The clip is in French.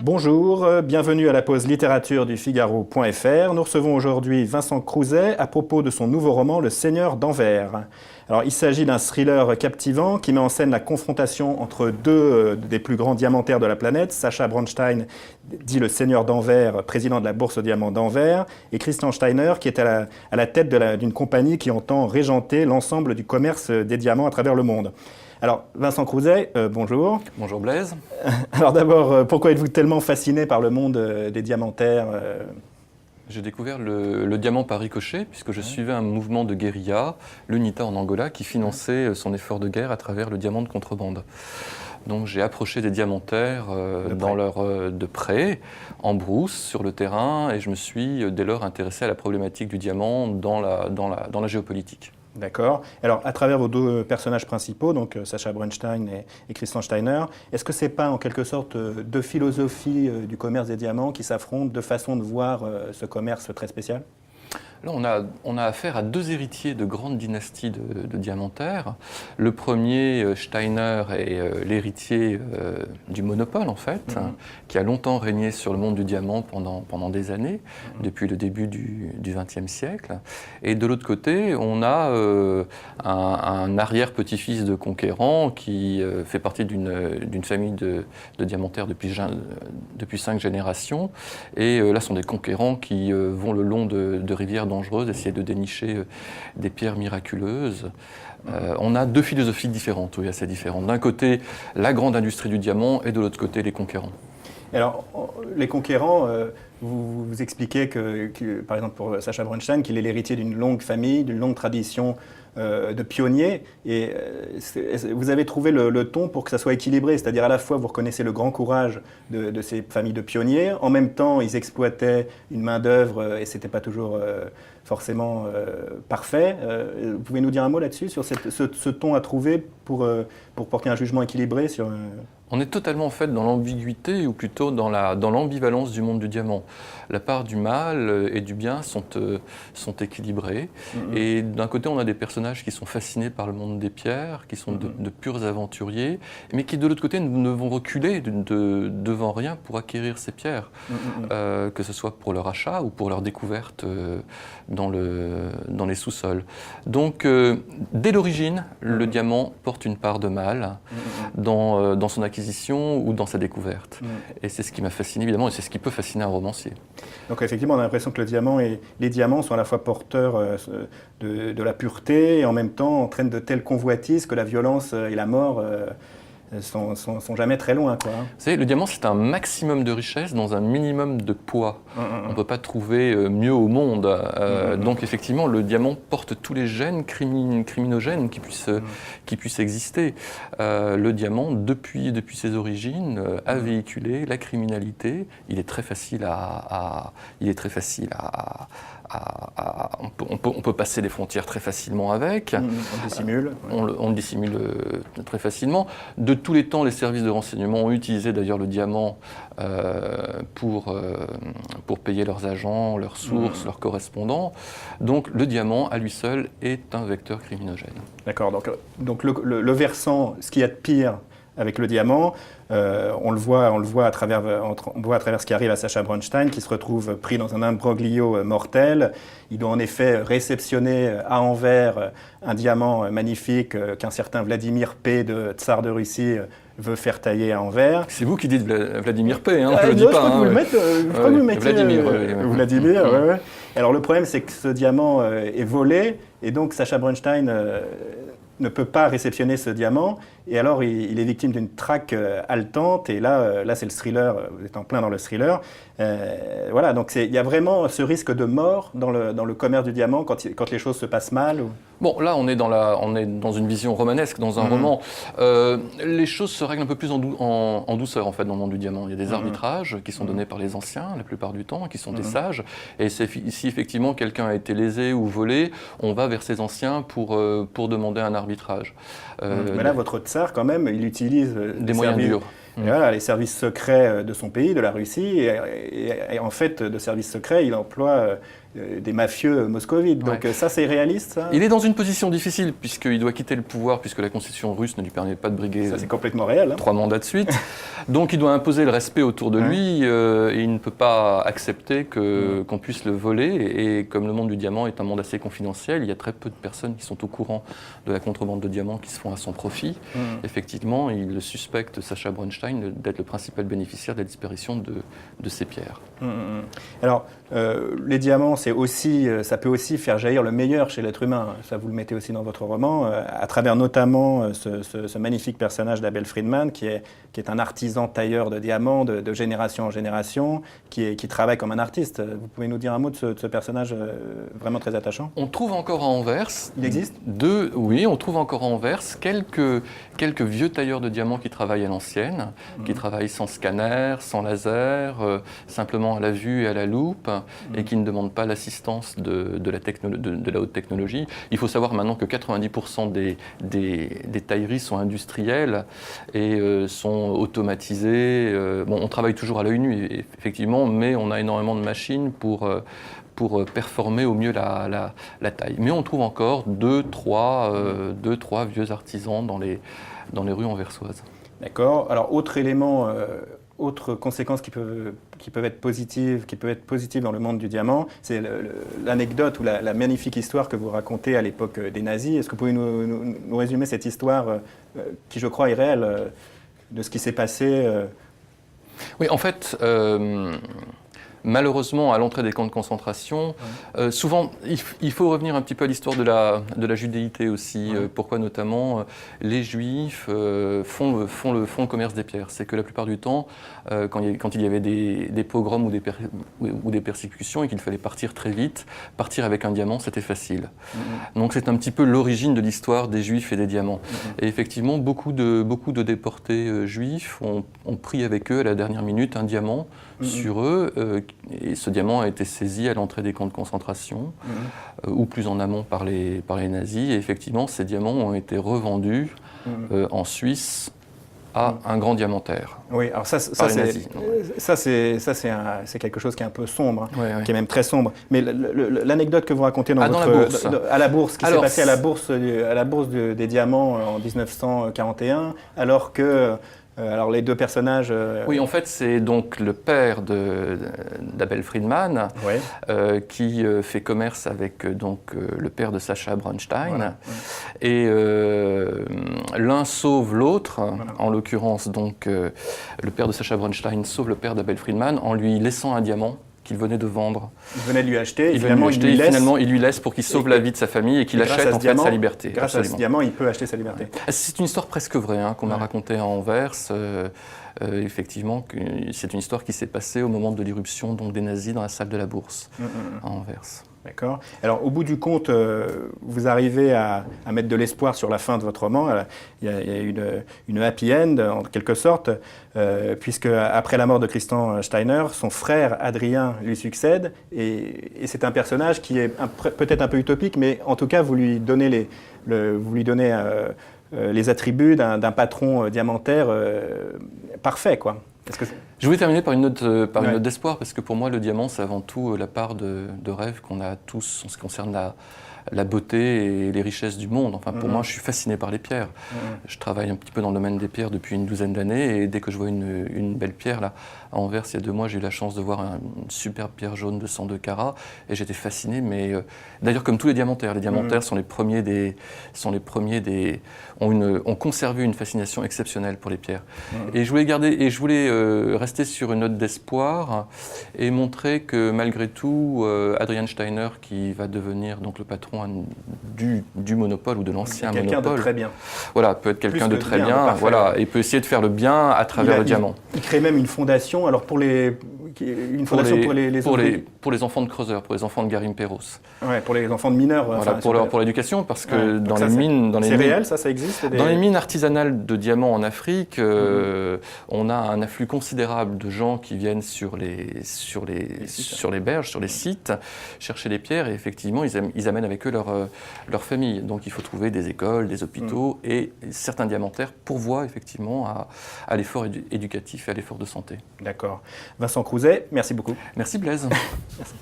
Bonjour, bienvenue à la pause littérature du Figaro.fr. Nous recevons aujourd'hui Vincent Crouzet à propos de son nouveau roman Le Seigneur d'Anvers. Alors, il s'agit d'un thriller captivant qui met en scène la confrontation entre deux des plus grands diamantaires de la planète, Sacha Bronstein, dit le Seigneur d'Anvers, président de la Bourse aux diamants d'Anvers, et Christian Steiner, qui est à la tête d'une compagnie qui entend régenter l'ensemble du commerce des diamants à travers le monde. Alors, Vincent Crouzet, bonjour. Bonjour Blaise. Alors d'abord, pourquoi êtes-vous tellement fasciné par le monde des diamantaires J'ai découvert le diamant par ricochet, puisque je suivais un mouvement de guérilla, l'UNITA en Angola, qui finançait son effort de guerre à travers le diamant de contrebande. Donc j'ai approché des diamantaires de près, en brousse, sur le terrain, et je me suis dès lors intéressé à la problématique du diamant dans la géopolitique. D'accord. Alors, à travers vos deux personnages principaux, donc Sacha Bronstein et Christian Steiner, est-ce que c'est pas en quelque sorte deux philosophies du commerce des diamants qui s'affrontent, deux façons de voir ce commerce très spécial ? Là, on a affaire à deux héritiers de grandes dynasties de diamantaires. Le premier, Steiner, est l'héritier du monopole, en fait, qui a longtemps régné sur le monde du diamant pendant des années, depuis le début du XXe siècle. Et de l'autre côté, on a un arrière-petit-fils de conquérant qui fait partie d'une famille de diamantaires depuis 5 générations. Et là, ce sont des conquérants qui vont le long de rivières dangereuses, essayer de dénicher des pierres miraculeuses. On a deux philosophies différentes, oui, assez différentes. D'un côté, la grande industrie du diamant, et de l'autre côté, les conquérants. Alors, les conquérants, vous expliquez que, par exemple, pour Sacha Bronstein, qu'il est l'héritier d'une longue famille, d'une longue tradition de pionniers. Et vous avez trouvé le ton pour que ça soit équilibré, c'est-à-dire à la fois vous reconnaissez le grand courage de ces familles de pionniers, en même temps ils exploitaient une main-d'œuvre et c'était pas toujours forcément parfait. Vous pouvez nous dire un mot là-dessus, sur ce ton à trouver pour porter un jugement équilibré sur... On est totalement en fait dans l'ambiguïté, ou plutôt dans l'ambivalence du monde du diamant. La part du mal et du bien sont équilibrées. Et d'un côté, on a des personnages qui sont fascinés par le monde des pierres, qui sont de purs aventuriers, mais qui de l'autre côté ne vont reculer devant rien pour acquérir ces pierres, que ce soit pour leur achat ou pour leur découverte dans les sous-sols. Donc, dès l'origine, le diamant porte une part de mal dans son acquisition ou dans sa découverte. Et c'est ce qui m'a fasciné, évidemment, et c'est ce qui peut fasciner un romancier. Donc effectivement, on a l'impression que les diamants sont à la fois porteurs de la pureté et en même temps entraînent de telles convoitises que la violence et la mort sont jamais très loin, quoi. Vous savez, le diamant, c'est un maximum de richesse dans un minimum de poids. On ne peut pas trouver mieux au monde. Donc effectivement, le diamant porte tous les gènes criminogènes qui puissent exister. Le diamant, depuis ses origines, a véhiculé la criminalité. Il est très facile on peut passer les frontières très facilement avec. On dissimule. On le dissimule très facilement. De tous les temps, les services de renseignement ont utilisé d'ailleurs le diamant pour payer leurs agents, leurs sources, leurs correspondants. Donc le diamant, à lui seul, est un vecteur criminogène. D'accord. Donc le versant, ce qu'il y a de pire avec le diamant, on le voit à travers ce qui arrive à Sacha Bronstein, qui se retrouve pris dans un imbroglio mortel. Il doit en effet réceptionner à Anvers un diamant magnifique qu'un certain Vladimir P, tsar de Russie, veut faire tailler à Anvers. C'est vous qui dites Vladimir P, hein, je le dis non, pas. Je crois que vous le mettez. Vladimir. Ouais. Alors le problème, c'est que ce diamant est volé, et donc Sacha Bronstein ne peut pas réceptionner ce diamant, et alors il est victime d'une traque haletante, et là c'est le thriller, vous êtes en plein dans le thriller. Voilà, donc il y a vraiment ce risque de mort dans le commerce du diamant quand les choses se passent mal. Bon, là on est dans une vision romanesque, dans un roman. Les choses se règlent un peu plus en douceur en fait dans le monde du diamant. Il y a des arbitrages qui sont donnés par les anciens la plupart du temps, qui sont des sages, et si effectivement quelqu'un a été lésé ou volé, on va vers ces anciens pour demander un arbitrage. Mais là, votre tsar, quand même, il utilise des moyens durs. Voilà, les services secrets de son pays, de la Russie, et en fait, de services secrets, il emploie des mafieux moscovites. Donc ça, c'est réaliste, ça? Il est dans une position difficile, puisqu'il doit quitter le pouvoir, puisque la constitution russe ne lui permet pas de briguer ça, c'est complètement réel, 3 mandats de suite. Donc il doit imposer le respect autour de lui, et il ne peut pas accepter qu'on puisse le voler. Et comme le monde du diamant est un monde assez confidentiel, il y a très peu de personnes qui sont au courant de la contrebande de diamants qui se font à son profit. Effectivement, il suspecte Sacha Bronstein d'être le principal bénéficiaire de la disparition de ces pierres. Alors, les diamants, ça peut aussi faire jaillir le meilleur chez l'être humain. Ça, vous le mettez aussi dans votre roman, à travers notamment ce magnifique personnage d'Abel Friedman, qui est un artisan tailleur de diamants de génération en génération, qui travaille comme un artiste. Vous pouvez nous dire un mot de ce personnage vraiment très attachant? On trouve encore à Anvers... Il existe? Oui, on trouve encore à Anvers quelques vieux tailleurs de diamants qui travaillent à l'ancienne, qui travaillent sans scanner, sans laser, simplement à la vue et à la loupe, et qui ne demandent pas l'assistance de la haute technologie. Il faut savoir maintenant que 90% des tailleries sont industrielles et sont automatisées. On travaille toujours à l'œil nu, effectivement, mais on a énormément de machines pour performer au mieux la taille. Mais on trouve encore deux, trois vieux artisans dans les rues anversoises. D'accord. Alors, autre élément, autre conséquence qui peuvent être positives dans le monde du diamant, c'est l'anecdote ou la magnifique histoire que vous racontez à l'époque des nazis. Est-ce que vous pouvez nous résumer cette histoire qui, je crois, est réelle, de ce qui s'est passé Oui, en fait... Malheureusement, à l'entrée des camps de concentration, souvent, il faut revenir un petit peu à l'histoire de la judéité aussi. Pourquoi notamment les Juifs font le commerce des pierres. C'est que la plupart du temps, quand il y avait des pogroms ou des persécutions et qu'il fallait partir très vite, partir avec un diamant, c'était facile. Donc c'est un petit peu l'origine de l'histoire des Juifs et des diamants. Et effectivement, beaucoup de déportés juifs ont pris avec eux à la dernière minute un diamant sur eux, et ce diamant a été saisi à l'entrée des camps de concentration, ou plus en amont par les nazis, et effectivement ces diamants ont été revendus en Suisse à un grand diamantaire. Oui, alors ça c'est quelque chose qui est un peu sombre, qui est même très sombre. Mais l'anecdote que vous racontez dans la bourse. À la bourse, qui s'est passé à la bourse des diamants en 1941, alors que alors les deux personnages... Oui, en fait, c'est donc le père d'Abel Friedman qui fait commerce avec le père de Sacha Bronstein. Voilà. Et l'un sauve l'autre, en l'occurrence le père de Sacha Bronstein sauve le père d'Abel Friedman en lui laissant un diamant qu'il venait de vendre. Il venait de lui acheter, et finalement il lui laisse pour qu'il sauve la vie de sa famille et qu'il achète en fait sa liberté. Grâce à ce diamant, il peut acheter sa liberté. C'est une histoire presque vraie qu'on m'a racontée à Anvers. Effectivement, c'est une histoire qui s'est passée au moment de l'irruption des nazis dans la salle de la bourse à Anvers. D'accord. Alors, au bout du compte, vous arrivez à mettre de l'espoir sur la fin de votre roman. Il y a une happy end, en quelque sorte, puisque après la mort de Tristan Steiner, son frère Adrien lui succède, et c'est un personnage qui est peut-être un peu utopique, mais en tout cas, vous lui donnez les attributs d'un patron diamantaire parfait, quoi. Je voulais terminer par une note d'espoir, parce que pour moi, le diamant, c'est avant tout la part de rêve qu'on a tous en ce qui concerne la beauté et les richesses du monde. Enfin, pour moi, je suis fasciné par les pierres. Je travaille un petit peu dans le domaine des pierres depuis une douzaine d'années, et dès que je vois une belle pierre, là, à Anvers, il y a 2 mois, j'ai eu la chance de voir une superbe pierre jaune de 102 carats, et j'étais fasciné, mais d'ailleurs, comme tous les diamantaires sont les premiers ont conservé une fascination exceptionnelle pour les pierres. Et je voulais rester sur une note d'espoir et montrer que malgré tout, Adrian Steiner, qui va devenir donc le patron du monopole ou de l'ancien monopole, quelqu'un de très bien. Voilà, peut être quelqu'un de très bien, voilà, et peut essayer de faire le bien à travers le diamant. Il crée même une fondation. Alors pour les enfants de creuseurs, pour les enfants de Garimperos. Ouais, pour les enfants de mineurs. Voilà, pour l'éducation, parce que dans les mines, c'est réel, ça existe. Dans les mines artisanales de diamants en Afrique, on a un afflux considérable de gens qui viennent sur les berges, sur les sites, chercher les pierres, et effectivement, ils amènent avec eux leur famille. Donc il faut trouver des écoles, des hôpitaux, et certains diamantaires pourvoient effectivement à l'effort éducatif et à l'effort de santé. D'accord. Vincent Crouzet, merci beaucoup. Merci Blaise. Merci.